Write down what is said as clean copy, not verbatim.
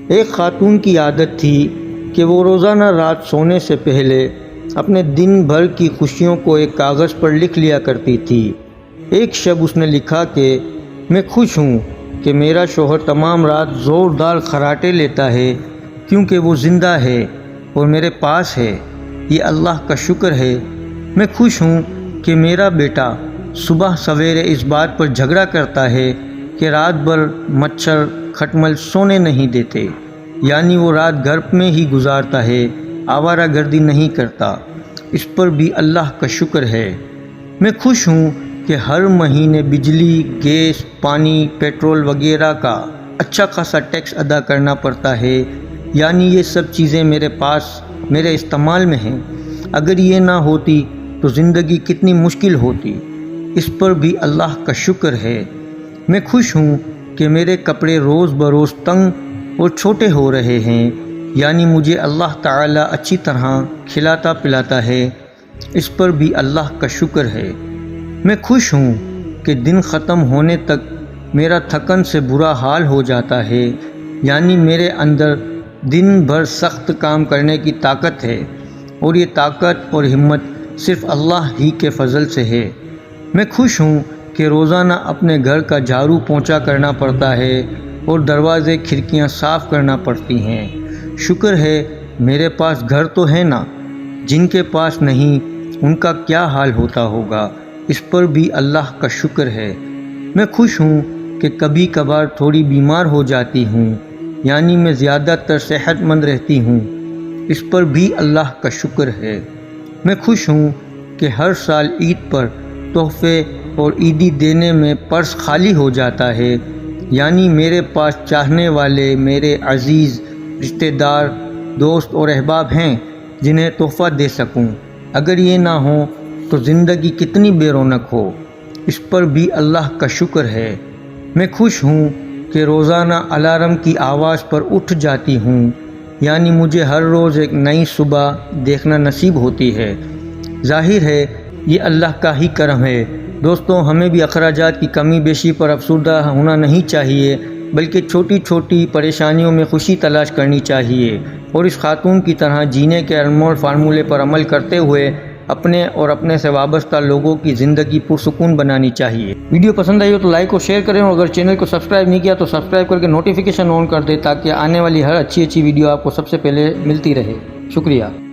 ایک خاتون کی عادت تھی کہ وہ روزانہ رات سونے سے پہلے اپنے دن بھر کی خوشیوں کو ایک کاغذ پر لکھ لیا کرتی تھی۔ ایک شب اس نے لکھا کہ میں خوش ہوں کہ میرا شوہر تمام رات زوردار خراٹے لیتا ہے کیونکہ وہ زندہ ہے اور میرے پاس ہے، یہ اللہ کا شکر ہے۔ میں خوش ہوں کہ میرا بیٹا صبح سویرے اس بات پر جھگڑا کرتا ہے کہ رات بھر مچھر کھٹمل سونے نہیں دیتے، یعنی وہ رات گھر میں ہی گزارتا ہے، آوارہ گردی نہیں کرتا، اس پر بھی اللہ کا شکر ہے۔ میں خوش ہوں کہ ہر مہینے بجلی، گیس، پانی، پیٹرول وغیرہ کا اچھا خاصا ٹیکس ادا کرنا پڑتا ہے، یعنی یہ سب چیزیں میرے پاس میرے استعمال میں ہیں۔ اگر یہ نہ ہوتی تو زندگی کتنی مشکل ہوتی، اس پر بھی اللہ کا شکر ہے۔ میں خوش ہوں کہ میرے کپڑے روز بروز تنگ اور چھوٹے ہو رہے ہیں، یعنی مجھے اللہ تعالیٰ اچھی طرح کھلاتا پلاتا ہے، اس پر بھی اللہ کا شکر ہے۔ میں خوش ہوں کہ دن ختم ہونے تک میرا تھکن سے برا حال ہو جاتا ہے، یعنی میرے اندر دن بھر سخت کام کرنے کی طاقت ہے، اور یہ طاقت اور ہمت صرف اللہ ہی کے فضل سے ہے۔ میں خوش ہوں کہ روزانہ اپنے گھر کا جھاڑو پونچھا کرنا پڑتا ہے اور دروازے کھڑکیاں صاف کرنا پڑتی ہیں۔ شکر ہے میرے پاس گھر تو ہے نا، جن کے پاس نہیں ان کا کیا حال ہوتا ہوگا، اس پر بھی اللہ کا شکر ہے۔ میں خوش ہوں کہ کبھی کبھار تھوڑی بیمار ہو جاتی ہوں، یعنی میں زیادہ تر صحت مند رہتی ہوں، اس پر بھی اللہ کا شکر ہے۔ میں خوش ہوں کہ ہر سال عید پر تحفے اور عیدی دینے میں پرس خالی ہو جاتا ہے، یعنی میرے پاس چاہنے والے میرے عزیز رشتہ دار، دوست اور احباب ہیں جنہیں تحفہ دے سکوں۔ اگر یہ نہ ہو تو زندگی کتنی بے رونق ہو، اس پر بھی اللہ کا شکر ہے۔ میں خوش ہوں کہ روزانہ الارم کی آواز پر اٹھ جاتی ہوں، یعنی مجھے ہر روز ایک نئی صبح دیکھنا نصیب ہوتی ہے۔ ظاہر ہے یہ اللہ کا ہی کرم ہے۔ دوستوں، ہمیں بھی اخراجات کی کمی بیشی پر افسردہ ہونا نہیں چاہیے، بلکہ چھوٹی چھوٹی پریشانیوں میں خوشی تلاش کرنی چاہیے، اور اس خاتون کی طرح جینے کے انمول فارمولے پر عمل کرتے ہوئے اپنے اور اپنے سے وابستہ لوگوں کی زندگی پرسکون بنانی چاہیے۔ ویڈیو پسند آئی ہو تو لائک اور شیئر کریں، اور اگر چینل کو سبسکرائب نہیں کیا تو سبسکرائب کر کے نوٹیفیکیشن آن کر دیں تاکہ آنے والی ہر اچھی ویڈیو آپ کو سب سے پہلے ملتی رہے۔ شکریہ۔